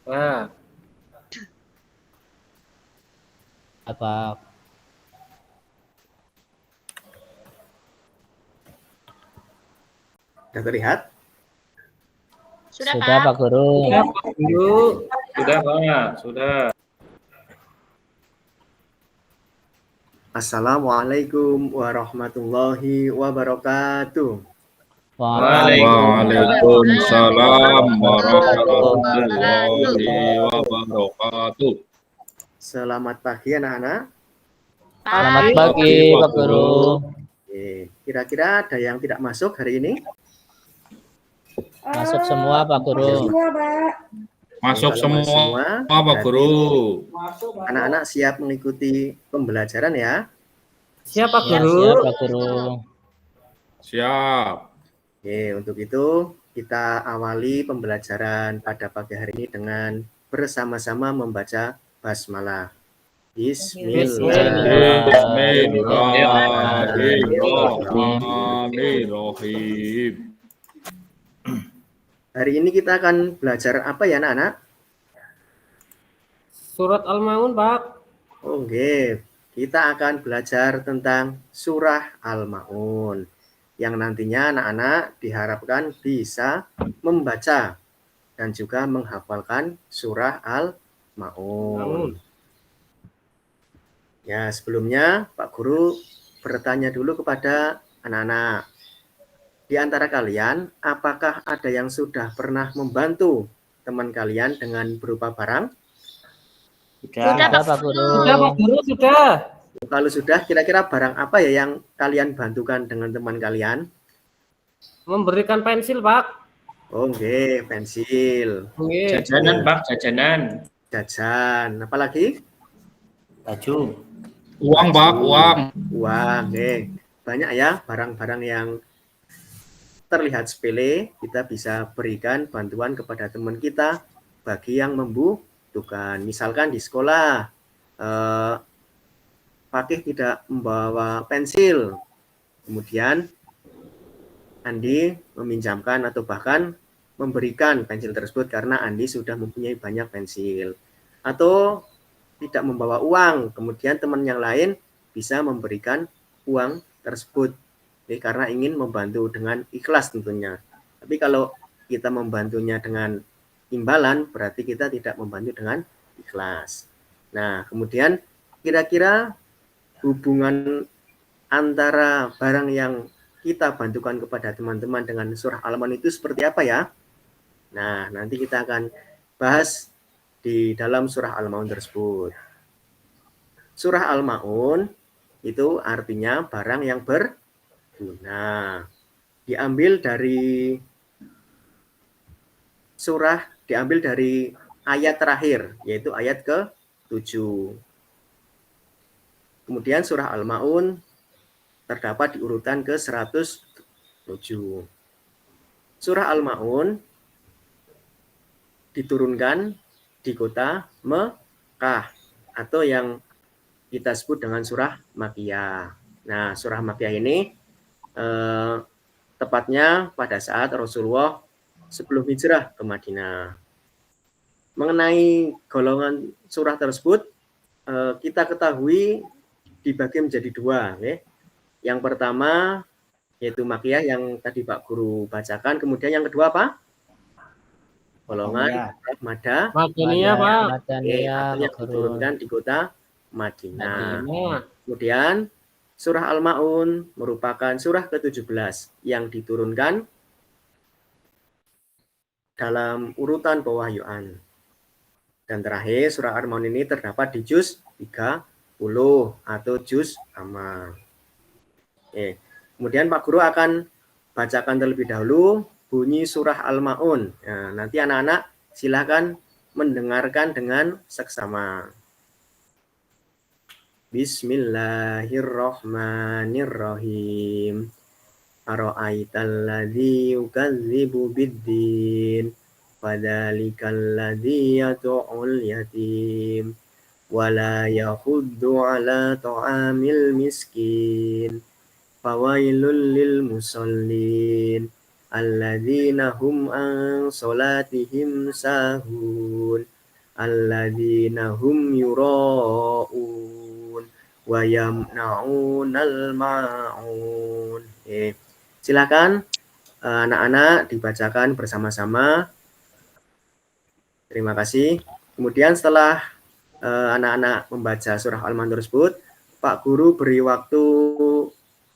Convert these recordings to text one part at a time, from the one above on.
Nah, Apa? Sudah terlihat? Sudah, Sudah Pak. Pak Guru. sudah Pak Guru. Sudah Pak, sudah. Assalamualaikum warahmatullahi wabarakatuh. Waalaikumsalam warahmatullahi Wabarakatuh. wabarakatuh. Selamat pagi anak-anak. Selamat Pagi. pagi Pak Guru. Kira-kira ada yang tidak masuk hari ini? Masuk semua Pak Guru. Masuk Kalau semua, masuk Pak Guru. anak-anak siap mengikuti pembelajaran ya. Siap Pak Ya, Guru. siap Pak Guru. Siap. Untuk itu kita awali pembelajaran pada pagi hari ini dengan bersama-sama membaca basmalah. Bismillahirrahmanirrahim. Hari ini kita akan belajar apa ya anak-anak? Surat Al-Maun Pak. Oke, kita akan belajar tentang surah Al-Maun yang nantinya anak-anak diharapkan bisa membaca dan juga menghafalkan surah Al-Maun. Ya, sebelumnya Pak Guru bertanya dulu kepada anak-anak. Di antara kalian, apakah ada yang sudah pernah membantu teman kalian dengan berupa barang? Sudah, Pak Guru. Sudah Pak Guru, sudah. Kalau sudah, kira-kira barang apa ya yang kalian bantukan dengan teman kalian? Memberikan pensil Pak. Oke, pensil. Jajanan Pak, jajanan. Jajan. Apalagi? Baju. Uang, Pak, uang. Uang. Banyak ya barang-barang yang terlihat sepele, kita bisa berikan bantuan kepada teman kita bagi yang membutuhkan. Misalkan di sekolah, Fakih tidak membawa pensil, kemudian Andi meminjamkan atau bahkan memberikan pensil tersebut karena Andi sudah mempunyai banyak pensil. Atau tidak membawa uang, kemudian teman yang lain bisa memberikan uang tersebut. Karena ingin membantu dengan ikhlas tentunya. Tapi kalau kita membantunya dengan imbalan, berarti kita tidak membantu dengan ikhlas. Nah, kemudian kira-kira hubungan antara barang yang kita bantukan kepada teman-teman dengan surah Al-Maun itu seperti apa ya? Nah, nanti kita akan bahas di dalam surah Al-Maun tersebut. Surah Al-Maun itu artinya barang yang berguna. Diambil dari ayat terakhir, yaitu ayat ke-7. Kemudian surah Al-Maun terdapat di urutan ke-107. Surah Al-Maun diturunkan di kota Mekah atau yang kita sebut dengan surah Makkiyah. Nah, surah Makkiyah ini tepatnya pada saat Rasulullah sebelum hijrah ke Madinah. Mengenai golongan surah tersebut, kita ketahui dibagi menjadi dua. Yang pertama yaitu Makkiyah yang tadi Pak Guru bacakan. Kemudian yang kedua apa? Golongan Madaniyah Pak. Atau yang diturunkan di kota Madinah. Kemudian surah Al-Maun merupakan surah ke-17 yang diturunkan dalam urutan pewahyuan. Dan terakhir surah Al-Maun ini terdapat di juz 30 atau juz amma. Kemudian Pak Guru akan bacakan terlebih dahulu bunyi surah Al-Maun. Nah, nanti anak-anak silakan mendengarkan dengan seksama. Bismillahirrahmanirrahim. Ara'aital ladzi yukadzibu biddin. Fadzalikal ladzi yad'ul yatim. Wala yahuddu ala ta'amil miskin. Fawailul lil musallin alladzina hum an salatihim sahun. alladzina hum yura'un wa yamna'unal ma'un. Silakan anak-anak dibacakan bersama-sama. Terima kasih. Kemudian setelah anak-anak membaca surah Al-Ma'un tersebut, Pak Guru beri waktu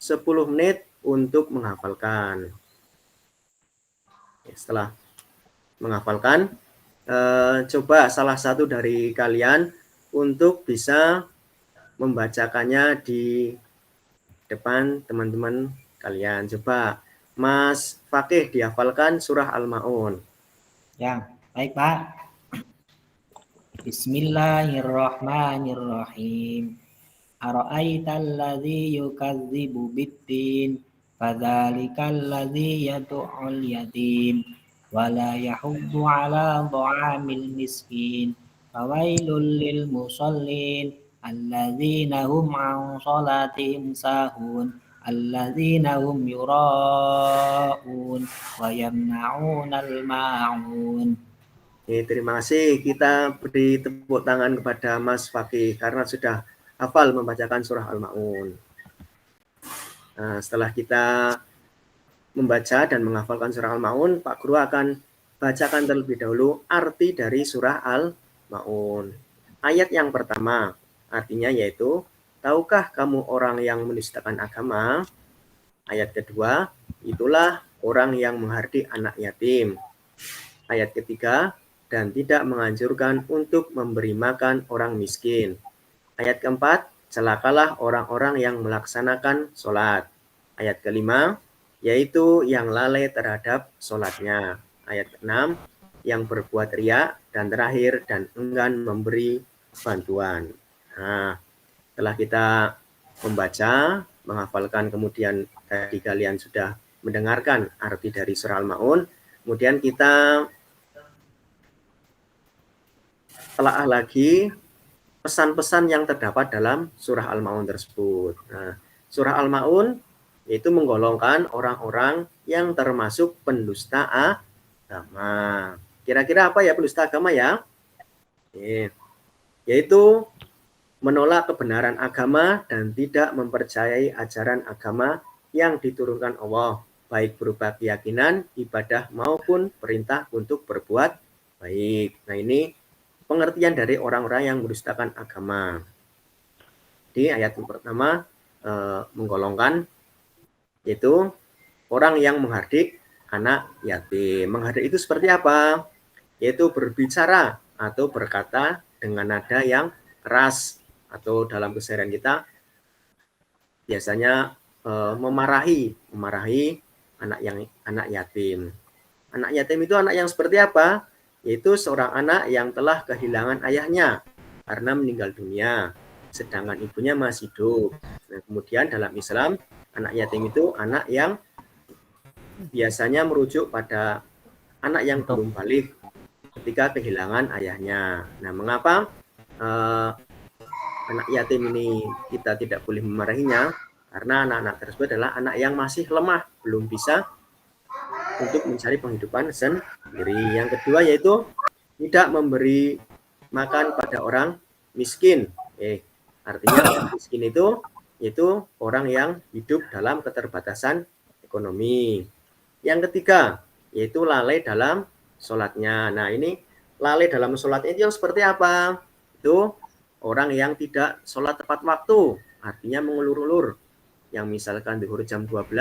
10 menit untuk menghafalkan. Setelah menghafalkan, coba salah satu dari kalian untuk bisa membacakannya di depan teman-teman kalian. Coba Mas Fakih dihafalkan surah Al-Ma'un. Ya, baik Pak. Bismillahirrahmanirrahim. Ara'aital ladzi yukadzibu biddin fadzalikal ladzi yad'ul yatim wa la yahuddu 'ala dha'amil miskin fawailul lil musallin alladzina hum 'an shalatihim sahun alladzina hum yura'un wa yamna'unal ma'un. Terima kasih. Kita beri tepuk tangan kepada Mas Fakih karena sudah hafal membacakan surah Al-Ma'un. Nah, setelah kita membaca dan menghafalkan surah Al-Ma'un, Pak Guru akan bacakan terlebih dahulu arti dari surah Al-Ma'un. Ayat yang pertama, artinya yaitu, tahukah kamu orang yang menistakan agama? Ayat kedua, itulah orang yang menghardik anak yatim. Ayat ketiga, dan tidak menganjurkan untuk memberi makan orang miskin. Ayat keempat, celakalah orang-orang yang melaksanakan sholat. Ayat kelima, yaitu yang lalai terhadap sholatnya. Ayat keenam, yang berbuat riya. Dan terakhir, dan enggan memberi bantuan. Nah, setelah kita membaca, menghafalkan, kemudian tadi kalian sudah mendengarkan arti dari surah Al-Ma'un, kemudian kita telah lagi pesan-pesan yang terdapat dalam surah Al-Ma'un tersebut. Nah, surah Al-Ma'un itu menggolongkan orang-orang yang termasuk pendusta agama. Kira-kira apa ya pendusta agama ya? Yaitu menolak kebenaran agama dan tidak mempercayai ajaran agama yang diturunkan Allah, baik berupa keyakinan, ibadah maupun perintah untuk berbuat baik. Nah, ini pengertian dari orang-orang yang mendustakan agama. Di ayat yang pertama menggolongkan yaitu orang yang menghardik anak yatim. Menghardik itu seperti apa? Yaitu berbicara atau berkata dengan nada yang keras, atau dalam keseharian kita biasanya memarahi anak yatim. Anak yatim itu anak yang seperti apa? Yaitu seorang anak yang telah kehilangan ayahnya karena meninggal dunia, sedangkan ibunya masih hidup. Nah, kemudian dalam Islam, anak yatim itu anak yang biasanya merujuk pada anak yang belum balik ketika kehilangan ayahnya. Nah, mengapa anak yatim ini kita tidak boleh memarahinya? Karena anak-anak tersebut adalah anak yang masih lemah, belum bisa untuk mencari penghidupan sendiri. Yang kedua yaitu tidak memberi makan pada orang miskin. Artinya orang miskin itu yaitu orang yang hidup dalam keterbatasan ekonomi. Yang ketiga yaitu lalai dalam sholatnya. Nah, ini lalai dalam sholatnya itu yang seperti apa? Itu orang yang tidak sholat tepat waktu, artinya mengulur-ulur. Yang misalkan zuhur jam 12,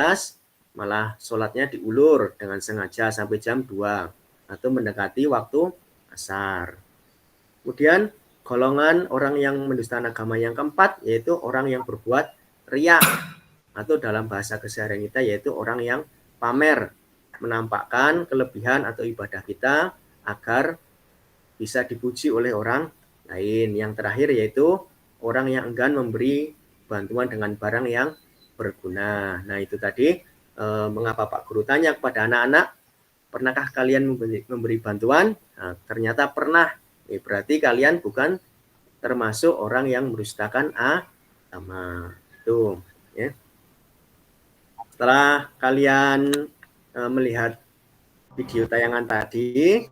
malah sholatnya diulur dengan sengaja sampai jam 2 atau mendekati waktu asar. Kemudian golongan orang yang mendustakan agama yang keempat yaitu orang yang berbuat riya, atau dalam bahasa keseharian kita yaitu orang yang pamer, menampakkan kelebihan atau ibadah kita agar bisa dipuji oleh orang lain. Yang terakhir yaitu orang yang enggan memberi bantuan dengan barang yang berguna. Nah, itu tadi mengapa Pak Guru tanya kepada anak-anak, pernahkah kalian memberi bantuan? Nah, ternyata pernah. Berarti kalian bukan termasuk orang yang mendustakan agama. Itu, ya. Setelah kalian melihat video tayangan tadi,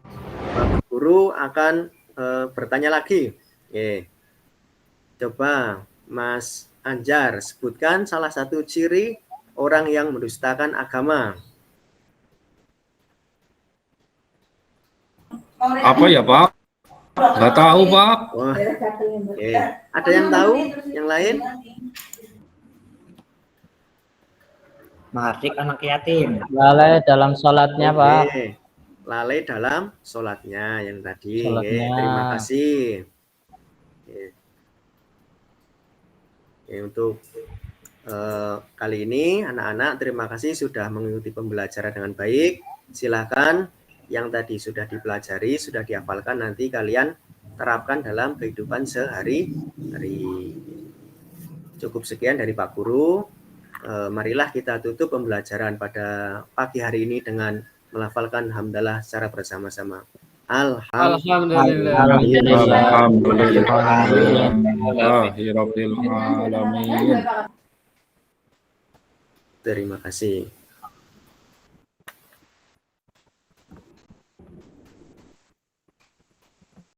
Pak Guru akan bertanya lagi. Oke. Coba Mas Anjar sebutkan salah satu ciri orang yang mendustakan agama. Apa ya, Pak? Nggak tahu, Pak. Wah, oke. Ada yang tahu? Yang lain? Menghardik anak yatim. Lalai dalam sholatnya, Pak. Oke. Lalai dalam sholatnya yang tadi. Oke, Sholatnya. terima kasih. Oke. Oke, untuk kali ini anak-anak terima kasih sudah mengikuti pembelajaran dengan baik. Silakan yang tadi sudah dipelajari, sudah dihafalkan, nanti kalian terapkan dalam kehidupan sehari-hari. Cukup sekian dari Pak Guru. Marilah kita tutup pembelajaran pada pagi hari ini dengan melafalkan hamdalah secara bersama-sama. Alhamdulillah. Alhamdulillahirabbil alamin. Terima kasih.